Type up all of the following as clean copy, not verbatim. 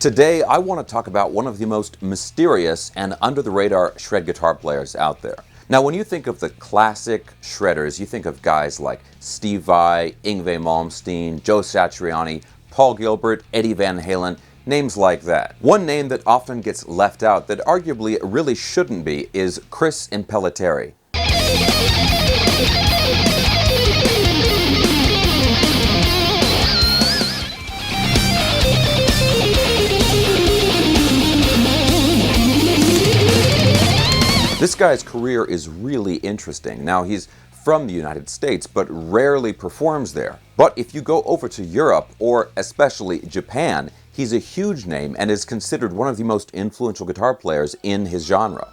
Today, I want to talk about one of the most mysterious and under-the-radar shred guitar players out there. Now, when you think of the classic shredders, you think of guys like Steve Vai, Yngwie Malmsteen, Joe Satriani, Paul Gilbert, Eddie Van Halen, names like that. One name that often gets left out that arguably really shouldn't be is Chris Impellitteri. This guy's career is really interesting. Now, he's from the United States, but rarely performs there. But if you go over to Europe, or especially Japan, he's a huge name and is considered one of the most influential guitar players in his genre.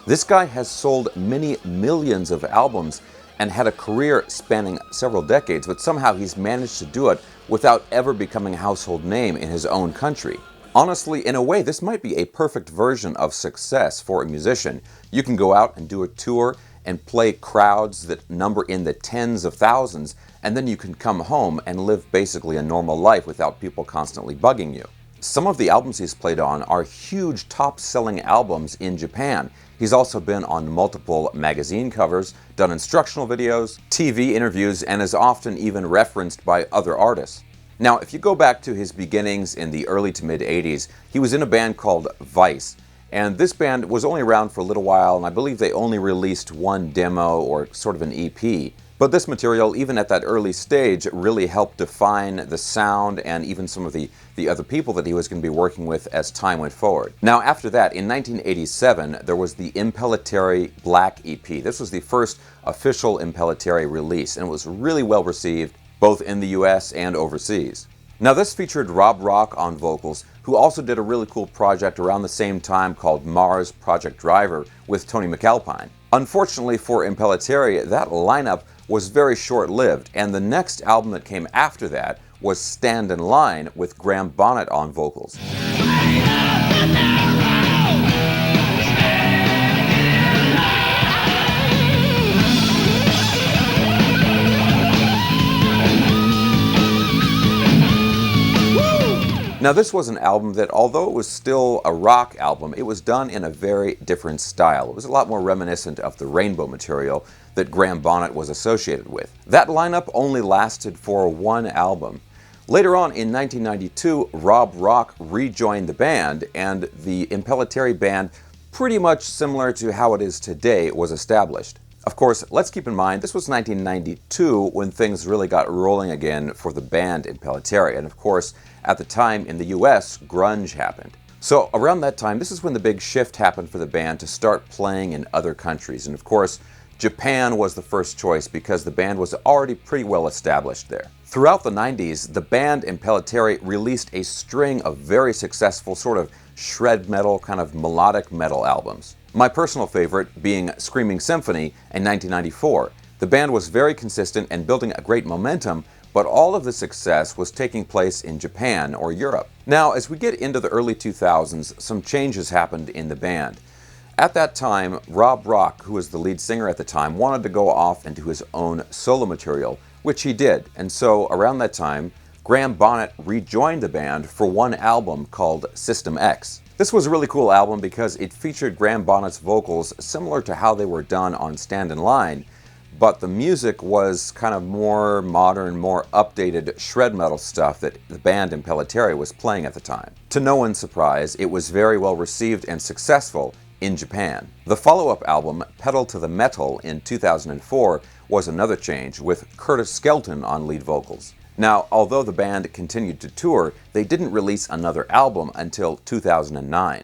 This guy has sold many millions of albums and had a career spanning several decades, but somehow he's managed to do it without ever becoming a household name in his own country. Honestly, in a way, this might be a perfect version of success for a musician. You can go out and do a tour and play crowds that number in the tens of thousands, and then you can come home and live basically a normal life without people constantly bugging you. Some of the albums he's played on are huge top-selling albums in Japan. He's also been on multiple magazine covers, done instructional videos, TV interviews, and is often even referenced by other artists. Now, if you go back to his beginnings in the early to mid-80s, he was in a band called Vice. And this band was only around for a little while, and I believe they only released one demo or sort of an EP. But this material, even at that early stage, really helped define the sound and even some of the other people that he was going to be working with as time went forward. Now, after that, in 1987, there was the Impellitteri Black EP. This was the first official Impellitteri release, and it was really well received, both in the US and overseas. Now, this featured Rob Rock on vocals, who also did a really cool project around the same time called Mars Project Driver with Tony McAlpine. Unfortunately for Impellitteri, that lineup was very short-lived, and the next album that came after that was Stand in Line with Graham Bonnet on vocals. Now, this was an album that, although it was still a rock album, it was done in a very different style. It was a lot more reminiscent of the Rainbow material that Graham Bonnet was associated with. That lineup only lasted for one album. Later on, in 1992, Rob Rock rejoined the band, and the Impellitteri band, pretty much similar to how it is today, was established. Of course, let's keep in mind, this was 1992 when things really got rolling again for the band Impellitteri, and of course, at the time in the US, grunge happened. So around that time, this is when the big shift happened for the band to start playing in other countries, and of course, Japan was the first choice because the band was already pretty well established there. Throughout the 90s, the band Impellitteri released a string of very successful sort of shred metal, kind of melodic metal albums. My personal favorite being Screaming Symphony in 1994. The band was very consistent and building a great momentum, but all of the success was taking place in Japan or Europe. Now, as we get into the early 2000s, some changes happened in the band. At that time, Rob Rock, who was the lead singer at the time, wanted to go off and do his own solo material, which he did. And so, around that time, Graham Bonnet rejoined the band for one album called System X. This was a really cool album because it featured Graham Bonnet's vocals similar to how they were done on Stand in Line, but the music was kind of more modern, more updated shred metal stuff that the band Impellitteri was playing at the time. To no one's surprise, it was very well received and successful in Japan. The follow-up album, Pedal to the Metal, in 2004 was another change, with Curtis Skelton on lead vocals. Now, although the band continued to tour, they didn't release another album until 2009.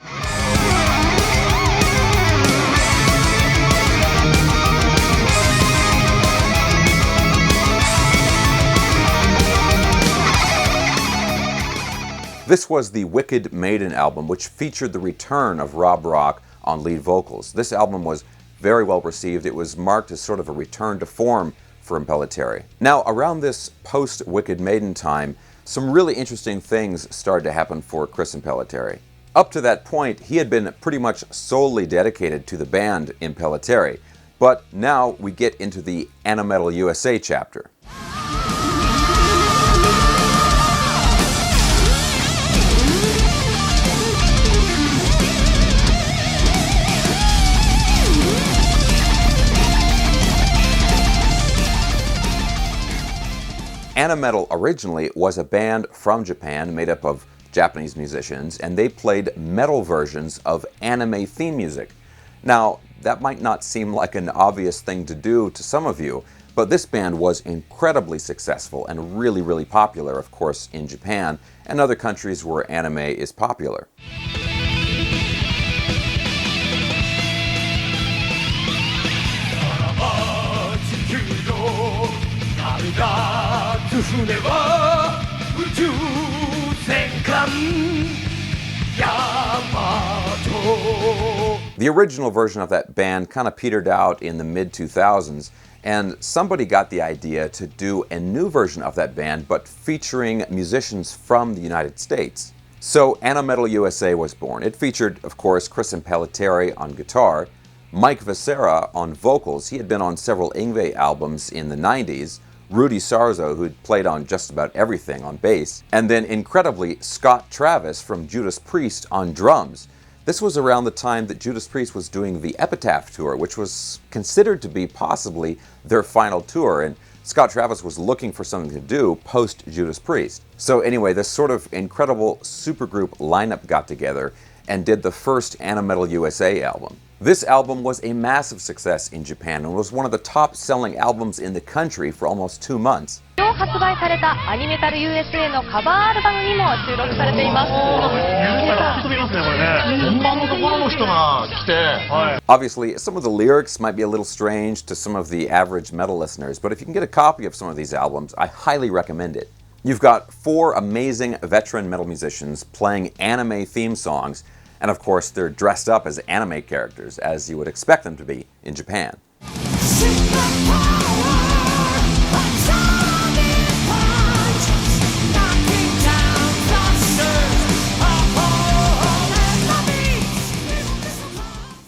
This was the Wicked Maiden album, which featured the return of Rob Rock on lead vocals. This album was very well received. It was marked as sort of a return to form for Impellitteri. Now, around this post-Wicked Maiden time, some really interesting things started to happen for Chris Impellitteri. Up to that point, he had been pretty much solely dedicated to the band Impellitteri, but now we get into the Animetal USA chapter. Animetal originally was a band from Japan made up of Japanese musicians, and they played metal versions of anime theme music. Now, that might not seem like an obvious thing to do to some of you, but this band was incredibly successful and really, really popular, of course, in Japan and other countries where anime is popular. The original version of that band kind of petered out in the mid-2000s, and somebody got the idea to do a new version of that band, but featuring musicians from the United States. So Animetal USA was born. It featured, of course, Chris Impellitteri on guitar, Mike Viscera on vocals. He had been on several Yngwie albums in the 90s, Rudy Sarzo, who'd played on just about everything, on bass, and then incredibly Scott Travis from Judas Priest on drums. This was around the time that Judas Priest was doing the Epitaph tour, which was considered to be possibly their final tour, and Scott Travis was looking for something to do post-Judas Priest. So anyway, this sort of incredible supergroup lineup got together and did the first Animetal USA album. This album was a massive success in Japan and was one of the top-selling albums in the country for almost 2 months. 発売されたアニメタル USA のカバーアルバムにも収録されています。Obviously, some of the lyrics might be a little strange to some of the average metal listeners, but if you can get a copy of some of these albums, I highly recommend it. You've got 4 amazing veteran metal musicians playing anime theme songs, and of course they're dressed up as anime characters, as you would expect them to be in Japan.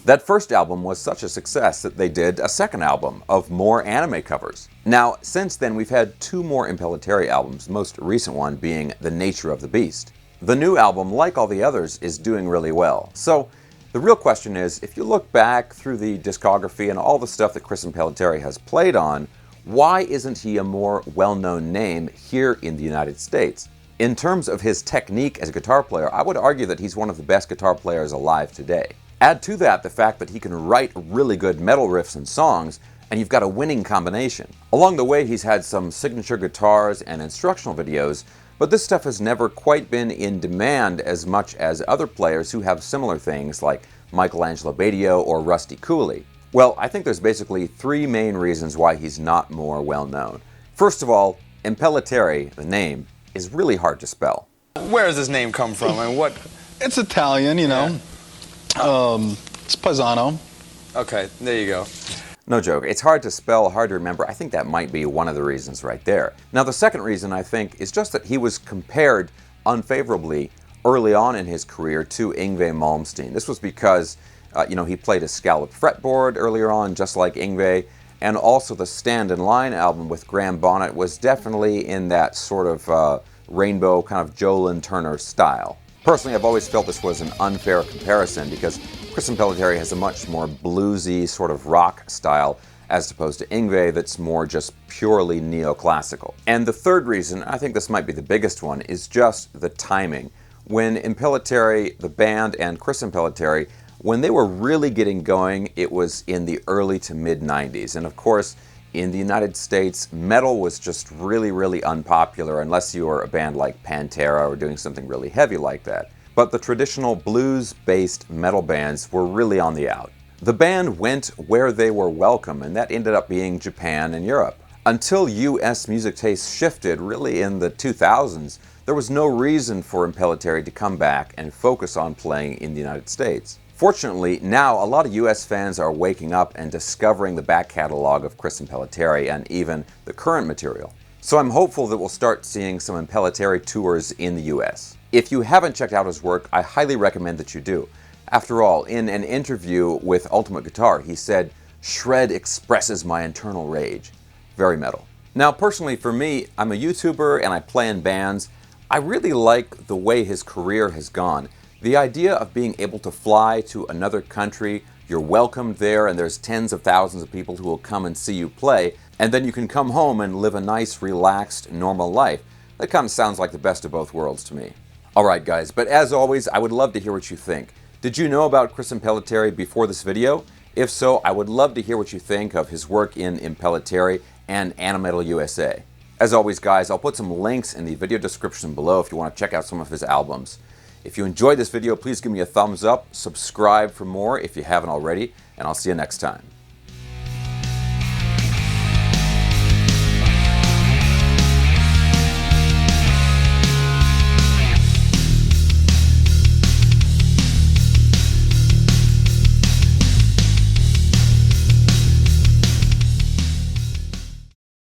That first album was such a success that they did a second album of more anime covers. Now, since then we've had 2 more Impellitteri albums, the most recent one being The Nature of the Beast. The new album, like all the others, is doing really well. So the real question is, if you look back through the discography and all the stuff that Chris Impellitteri has played on, why isn't he a more well-known name here in the United States? In terms of his technique as a guitar player, I would argue that he's one of the best guitar players alive today. Add to that the fact that he can write really good metal riffs and songs, and you've got a winning combination. Along the way, he's had some signature guitars and instructional videos, but this stuff has never quite been in demand as much as other players who have similar things like Michelangelo Badio or Rusty Cooley. Well, I think there's basically 3 main reasons why he's not more well known. First of all, Impellitteri, the name, is really hard to spell. Where does this name come from and what? It's Italian, you know. It's Paisano. Okay, there you go. No joke. It's hard to spell, hard to remember. I think that might be one of the reasons right there. Now, the second reason, I think, is just that he was compared unfavorably early on in his career to Yngwie Malmsteen. This was because, he played a scalloped fretboard earlier on, just like Yngwie, and also the Stand in Line album with Graham Bonnet was definitely in that sort of rainbow kind of Joe Lynn Turner style. Personally, I've always felt this was an unfair comparison because Chris Impellitteri has a much more bluesy sort of rock style as opposed to Yngwie that's more just purely neoclassical. And the third reason, I think this might be the biggest one, is just the timing. When Impellitteri, the band, and Chris Impellitteri, when they were really getting going, it was in the early to mid-90s. And of course, in the United States, metal was just really, really unpopular unless you were a band like Pantera or doing something really heavy like that. But the traditional blues-based metal bands were really on the out. The band went where they were welcome, and that ended up being Japan and Europe. Until US music tastes shifted, really in the 2000s, there was no reason for Impellitteri to come back and focus on playing in the United States. Fortunately, now a lot of US fans are waking up and discovering the back catalog of Chris Impellitteri and even the current material. So I'm hopeful that we'll start seeing some Impellitteri tours in the US. If you haven't checked out his work, I highly recommend that you do. After all, in an interview with Ultimate Guitar, he said, "Shred expresses my internal rage." Very metal. Now, personally for me, I'm a YouTuber and I play in bands. I really like the way his career has gone. The idea of being able to fly to another country, You're welcomed there, and there's tens of thousands of people who will come and see you play, and then you can come home and live a nice, relaxed, normal life. That kind of sounds like the best of both worlds to me. Alright guys, but as always, I would love to hear what you think. Did you know about Chris Impellitteri before this video? If so, I would love to hear what you think of his work in Impellitteri and Animetal USA. As always guys, I'll put some links in the video description below if you want to check out some of his albums. If you enjoyed this video, please give me a thumbs up, subscribe for more if you haven't already, and I'll see you next time.